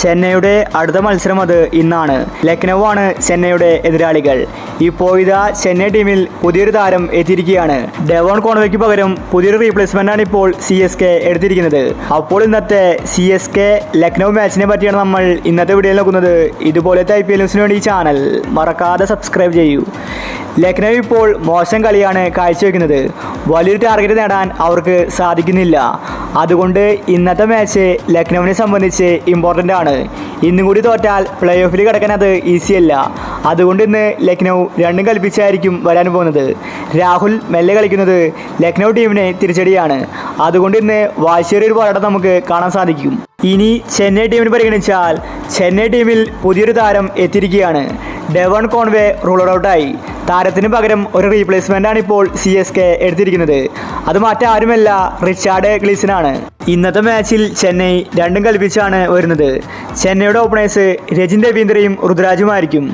ചെന്നൈയുടെ അടുത്ത മത്സരം അത് ഇന്നാണ്. ലക്നൗ ആണ് ചെന്നൈയുടെ എതിരാളികൾ. ഇപ്പോൾ ഇതാ ചെന്നൈ ടീമിൽ പുതിയൊരു താരം എത്തിയിരിക്കുകയാണ്. ഡെവോൺ കോൺവേക്ക് പകരം പുതിയൊരു റീപ്ലേസ്മെന്റ് ആണ് ഇപ്പോൾ CSK എടുത്തിരിക്കുന്നത്. അപ്പോൾ ഇന്നത്തെ CSK ലക്നൗ മാച്ചിനെ പറ്റിയാണ് നമ്മൾ ഇന്നത്തെ വീഡിയോയിൽ നോക്കുന്നത്. ഇതുപോലത്തെ IPL ന്യൂസിന് വേണ്ടി ഈ ചാനൽ മറക്കാതെ സബ്സ്ക്രൈബ് ചെയ്യൂ. ലക്നൗ ഇപ്പോൾ മോശം കളിയാണ് കാഴ്ചവെക്കുന്നത്. വലിയൊരു ടാർഗറ്റ് നേടാൻ അവർക്ക് സാധിക്കുന്നില്ല. അതുകൊണ്ട് ഇന്നത്തെ മാച്ച് ലക്നൗവിനെ സംബന്ധിച്ച് ഇമ്പോർട്ടൻ്റ് ആണ്. ഇന്നും കൂടി തോറ്റാൽ പ്ലേ ഓഫിൽ കിടക്കാൻ അത് ഈസിയല്ല. അതുകൊണ്ട് ഇന്ന് ലക്നൗ രണ്ടും കൽപ്പിച്ചായിരിക്കും വരാൻ പോകുന്നത്. രാഹുൽ മെല്ലെ കളിക്കുന്നത് ലക്നൗ ടീമിനെ തിരിച്ചടിയാണ്. അതുകൊണ്ട് ഇന്ന് വാശിയേറിയ ഒരു പോരാട്ടം നമുക്ക് കാണാൻ സാധിക്കും. ഇനി ചെന്നൈ ടീമിന് പരിഗണിച്ചാൽ ചെന്നൈ ടീമിൽ പുതിയൊരു താരം എത്തിയിരിക്കുകയാണ്. ഡെവോൺ കോൺവേ റൂൾ ഔട്ടായി. താരത്തിന് പകരം ഒരു റീപ്ലേസ്മെൻ്റ് ആണ് ഇപ്പോൾ CSK എടുത്തിരിക്കുന്നത്. അത് മറ്റാരുമല്ല, റിച്ചാർഡ് ഗ്ലീസനാണ്. ഇന്നത്തെ മാച്ചിൽ ചെന്നൈ രണ്ടും കൽപ്പിച്ചാണ് വരുന്നത്. ചെന്നൈയുടെ ഓപ്പണേഴ്സ് രജിൻ രവീന്ദ്രയും ഋതുരാജുമായിരിക്കും.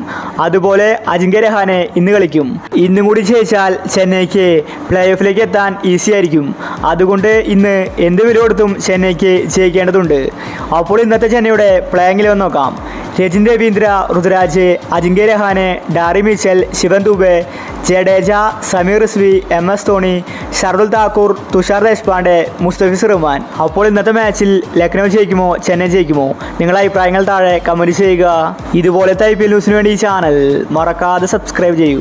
അതുപോലെ അജിങ്ക്യ രഹാനെ ഇന്ന് കളിക്കും. ഇന്നും കൂടി ജയിച്ചാൽ ചെന്നൈക്ക് പ്ലേ ഓഫിലേക്ക് എത്താൻ ഈസി ആയിരിക്കും. അതുകൊണ്ട് ഇന്ന് എന്ത് വില കൊടുത്തും ചെന്നൈക്ക് ജയിക്കേണ്ടതുണ്ട്. അപ്പോൾ ഇന്നത്തെ ചെന്നൈയുടെ പ്ലേയിങ് 11 നോക്കാം. Rachin Ravindra, Ruturaj, Ajinkya Rahane, Daryl Mitchell, Shivam Dube, Jadeja, Sameer Rizvi, MS Dhoni, Shardul Thakur, Tushar Deshpande, Mustafizur Rahman. അപ്പോൾ ഇന്നത്തെ മാച്ചിൽ ലക്നൗ ജയിക്കുമോ ചെന്നൈ ജയിക്കുമോ? നിങ്ങളുടെ അഭിപ്രായങ്ങൾ താഴെ കമൻറ്റ് ചെയ്യുക. ഇതുപോലത്തെ IPL ന്യൂസിന് വേണ്ടി ഈ ചാനൽ മറക്കാതെ സബ്സ്ക്രൈബ് ചെയ്യൂ.